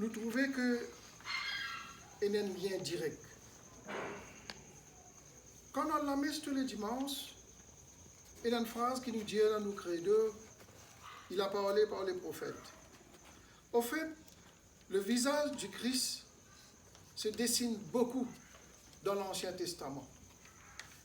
nous trouvons que il y a un lien direct. Quand on la messe tous les dimanches, il y a une phrase qui nous dit dans nos credos, il a parlé par les prophètes. Au fait, le visage du Christ se dessine beaucoup dans l'Ancien Testament.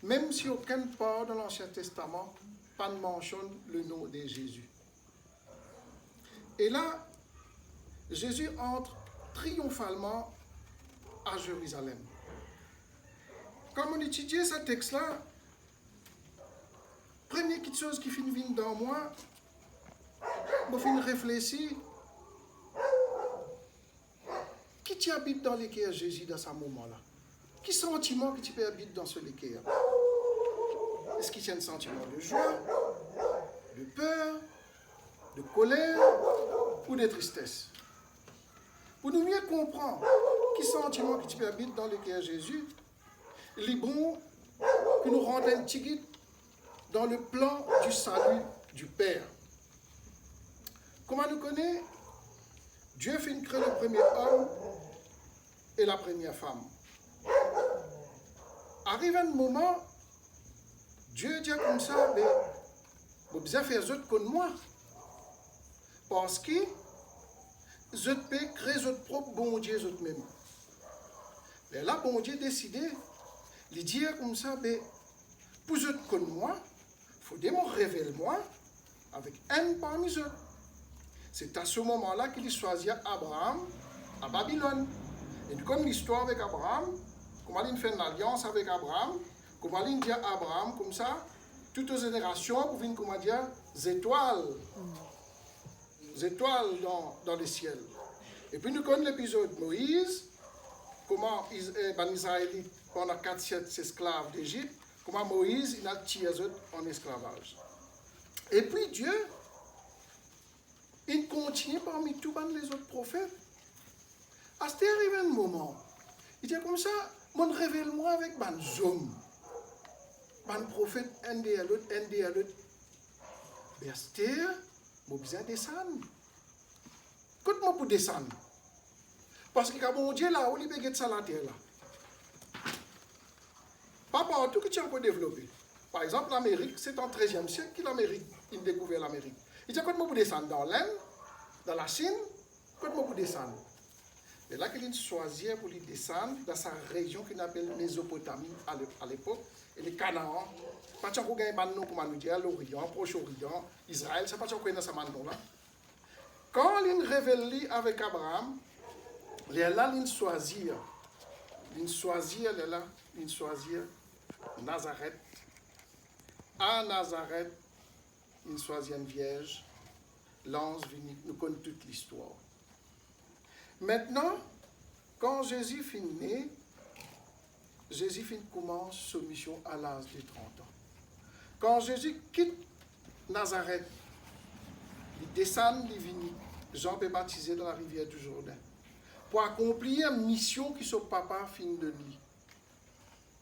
Même si aucune part dans l'Ancien Testament pas ne mentionne le nom de Jésus. Et là, Jésus entre triomphalement à Jérusalem. Quand on étudie ce texte-là, première petite chose qui finit dans moi, je finis réfléchir, qui tu habites dans l'équerre Jésus dans ce moment-là? Quel sentiment que tu peux habiter dans ce équerre? Est-ce qu'il y a un sentiment de joie, de peur, de colère ou de tristesse? Pour nous mieux comprendre quel sentiment que tu peux habiter dans l'équerre Jésus, il est bon que nous rendions un petit guide dans le plan du salut du Père. Comment nous connaît? Dieu fait créer le premier homme et la première femme. Arrive un moment, Dieu dit comme ça, mais vous devez faire autre comme moi. Parce que je peux créer votre propre bon Dieu, votre même. Mais là, bon Dieu décidé, il dit comme ça, mais pour autres comme moi, il faut me révéler moi avec un parmi eux. C'est à ce moment-là qu'il choisit Abraham à Babylone. Et comme l'histoire avec Abraham, comment il fait une alliance avec Abraham, comment il dit à Abraham comme ça, toutes les générations pour venir, comment dire, des étoiles dans le ciel. Et puis nous connaissons l'épisode de Moïse, comment les Israélites, pendant 4 siècles, esclaves d'Égypte, comment Moïse il a tiré en esclavage. Et puis Dieu, il continue parmi tous les autres prophètes. À ce arrivé un moment, il dit comme ça, mon révèle-moi avec les hommes. Les prophètes, un des à l'autre, un des à l'autre. Mais à ce arrivé, je besoin descendre. Comment pour descendre? Parce que quand Dieu là, où il peut get ça la terre là. Pas partout que tu as encore développé. Par exemple, l'Amérique, c'est en 13e siècle que l'Amérique, il a découvert l'Amérique. Il dit comment pour descendre dans l'Inde, dans la Chine, comment pour descendre. Et là, qu'il choisit pour descendre dans sa région qu'il appelle Mésopotamie à l'époque, et les Canaan. Pas de qu'on gagne maintenant, comment nous dire, l'Orient, Proche-Orient, Israël, c'est pas de qu'on gagne dans ce maintenant là. Quand il révèle avec Abraham, là, il choisit Nazareth. À Nazareth, il choisit une vierge. L'ange vient, nous connaissons toute l'histoire. Maintenant, quand Jésus finit, Jésus commence sa mission à l'âge de 30 ans. Quand Jésus quitte Nazareth, il descend, il vient, Jean peut baptiser dans la rivière du Jourdain, pour accomplir une mission que son papa finit de lui.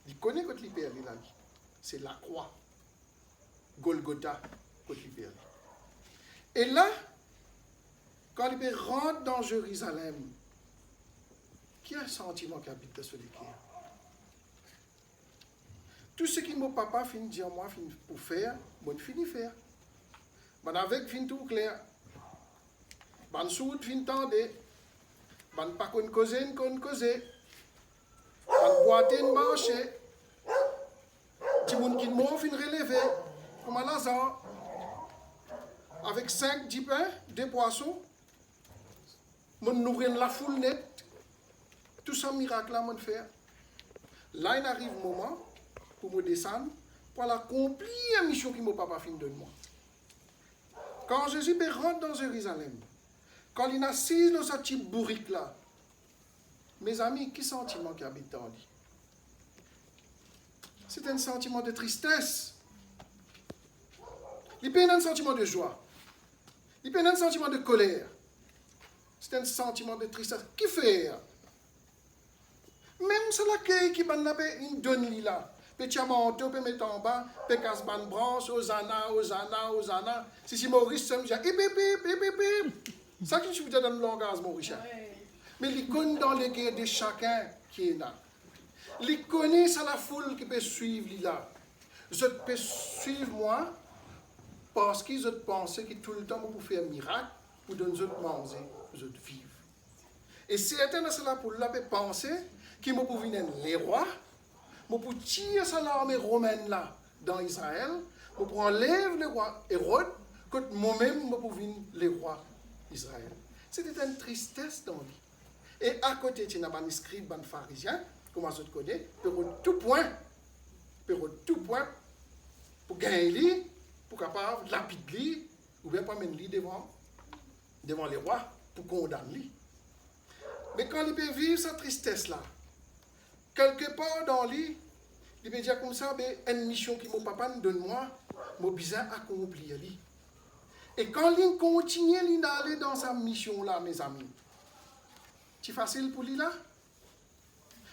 Il connaît que l'hyper, il a dit. C'est la croix. Golgotha, que l'hyper. Et là, quand il rentre dans Jérusalem, qui a un sentiment qui habite dans ce liquide? Tout ce que mon papa finit de dire moi pour faire, moi je finis faire. Mais avec fin tout clair. Ban soute fin tendre. Ban pas qu'on cause, qu'on cause. Ban boite une marché. Ti moun qui m'a fin relevé comme un Lazare. Avec 5, 10 pains, 2 poissons. Mon nourrir la foule nette. Tout ça miracle là mon faire. Là il arrive un moment pour me descendre pour accomplir la mission que mon papa fin de moi. Quand Jésus rentre dans Jérusalem, quand il est assis dans ce petit bourrique là, mes amis, quel sentiment qui habite en lui? C'est un sentiment de tristesse. Il peut y avoir un sentiment de joie. Il peut y avoir un sentiment de colère. C'est un sentiment de tristesse. Qui fait? Même si l'accueil qui une donne là, petit manteau, peut mettre en bas, peut casser ban branche, Hosanna. Si Maurice ça me dit, ça que je vous dis dans le langage, Maurice. Mais il connaît dans les guerres de chacun qui est là. Il connaît ça la foule qui peut suivre là. Je peux suivre moi parce qu'ils ont pensé que tout le temps pour faire un miracle, pour donner aux autres manger, aux autres vivre. Et certains de cela pour là peut penser qu'ils vont venir les rois, pour tirer ça l'armée romaine là dans Israël, pour enlever le roi Hérode, que moi-même pour venir les rois Israël. C'était une tristesse dans lui. Et à côté, il y a un manuscrit, un pharisien, comment je te connais, pour tout point, pour gagner, pour capable lapider, ou bien pas mener devant les rois, pour condamner. Mais quand il peut vivre cette tristesse-là, quelque part dans lui, il peut dire comme ça, une mission que mon papa me donne moi, mon besoin accomplir. Et quand il continue d'aller dans sa mission-là, mes amis, c'est facile pour lui là.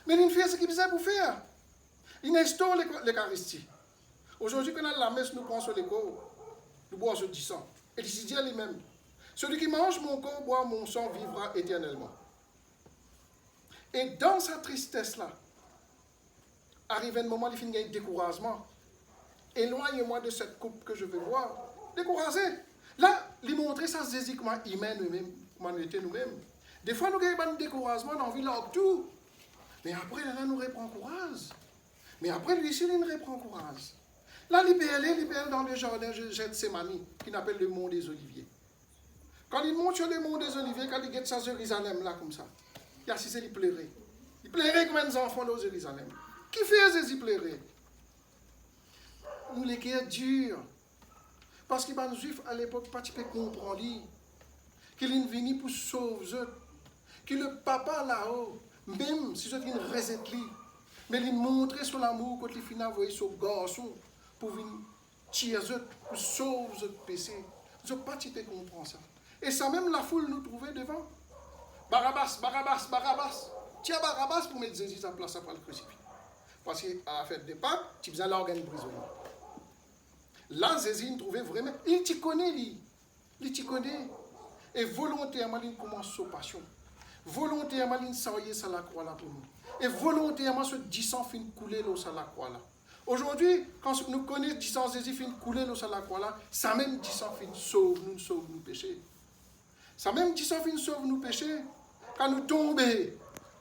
Mais il fait ce qu'il besoin pour faire. Il instaure l'Eucharistie. Aujourd'hui, quand on a la messe, nous prenons sur les corps, nous boivons sur 10 ans. Et il se dit lui-même, celui qui mange mon corps, boit mon sang, vivra éternellement. Et dans sa tristesse-là, arrive un moment, il finit avec découragement. Éloigne-moi de cette coupe que je veux voir. Découragé. Là, il montre ça, c'est comment humain nous-mêmes, comment nous étions nous-mêmes. Des fois, nous avons un découragement, on a envie de tout. Mais après, là, nous reprend courage. Mais après, lui ici, il nous reprend courage. Là, il peut aller dans le jardin de Gethsémani, qui appelle le mont des Oliviers. Quand il monte sur le mont des Oliviers, quand il guette sa Jérusalem, là, comme ça, il a assisté, il pleurait. Il pleurait comme un enfant là, au Jérusalem. Qui fait il pleurait? Nous, les guerres dures. Parce que les Juifs, à l'époque, pas comprendre qu'il est venu pour sauver eux. Que le papa là-haut, même si c'est une recette, mais il montrait son amour quand il finit envoyer son garçon pour venir tirer eux, pour sauver eux péché. Je ne sais pas si tu comprends ça. Et ça même la foule nous trouvait devant. Barabbas. Tiens Barabbas pour mettre Jésus à place après le crucifix. Parce qu'à la fête des Pâques, tu faisais l'organe prisonnier. Là, Jésus, il trouvait vraiment. Il t'y connaît, lui. Il t'y connaît. Et volontairement, il commence sa passion. Volontairement, il s'envoyait sur la croix là pour nous. Et volontairement, ce 10 sang fin couler sur la croix là. Aujourd'hui, quand nous connaissons 10 sang Jésus fin couler sur la croix là, ça même 10 sang fin sauve nous péchés. Ça même 10 sang fin sauve nous péchés. Quand nous tombons,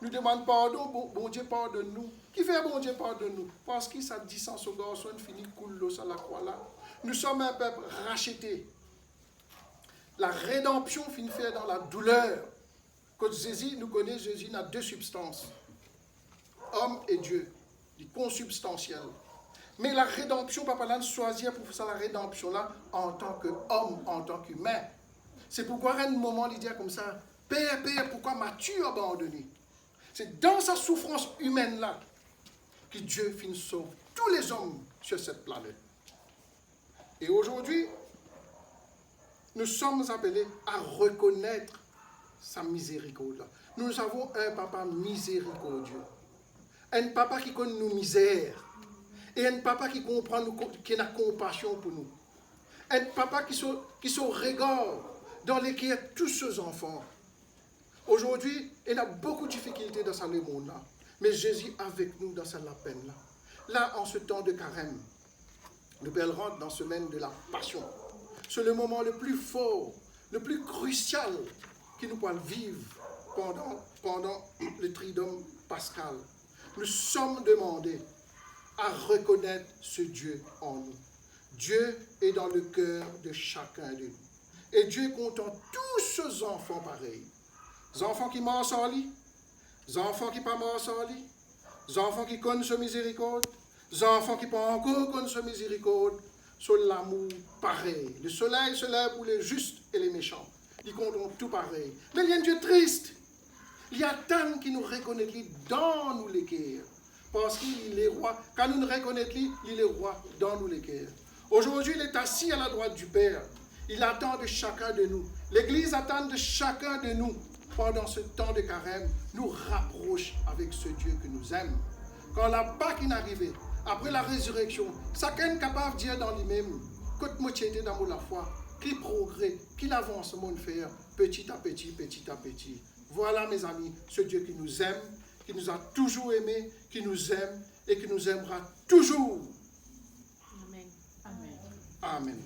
nous demandons pardon, bon Dieu pardonne-nous. Qui fait bon Dieu pardonne-nous? Parce que ça 10 ans, ce garçon finit couler sur la croix là. Nous sommes un peuple racheté. La rédemption finit faire dans la douleur. Quand Jésus, nous connaissons, Jésus a deux substances. Homme et Dieu. Il est consubstantiel. Mais la rédemption, papa là, choisir pour faire la rédemption là en tant qu'homme, en tant qu'humain. C'est pourquoi à un moment, il dit comme ça, Père, pourquoi m'as-tu abandonné? C'est dans sa souffrance humaine là que Dieu finit sauve tous les hommes sur cette planète. Et aujourd'hui, nous sommes appelés à reconnaître sa miséricorde. Nous avons un papa miséricordieux. Un papa qui connaît nos misères. Et un papa qui comprend, qui a compassion pour nous. Un papa qui se regarde dans lesquels tous ces enfants. Aujourd'hui, il y a beaucoup de difficultés dans ce monde-là. Mais Jésus avec nous dans cette peine-là. Là, en ce temps de carême, nous rentrons dans la semaine de la passion. C'est le moment le plus fort, le plus crucial que nous pouvons vivre pendant le triduum pascal. Nous sommes demandés à reconnaître ce Dieu en nous. Dieu est dans le cœur de chacun de nous. Et Dieu content tous ces enfants pareils. Les enfants qui marchent en lit, les enfants qui ne marchent en lit, les enfants qui connaissent sa miséricorde, les enfants qui ne pas encore connaissent sa miséricorde, sur l'amour pareil. Le soleil se lève pour les justes et les méchants. Ils comptent tout pareil. Mais il y a un Dieu triste. Il y a tant qui nous reconnaissent dans nous les cœurs. Parce qu'il est roi. Quand nous nous reconnaissons, il est roi dans nous les cœurs. Aujourd'hui, il est assis à la droite du Père. Il attend de chacun de nous. L'Église attend de chacun de nous. Pendant ce temps de carême, nous rapproche avec ce Dieu que nous aimons. Quand la Pâque est arrivée, après la résurrection, chacun est capable de dire dans lui-même, quand moi j'étais dans la foi, quel progrès, quel avancement de faire petit à petit, petit à petit. Voilà mes amis, ce Dieu qui nous aime, qui nous a toujours aimés, qui nous aime et qui nous aimera toujours. Amen. Amen. Amen.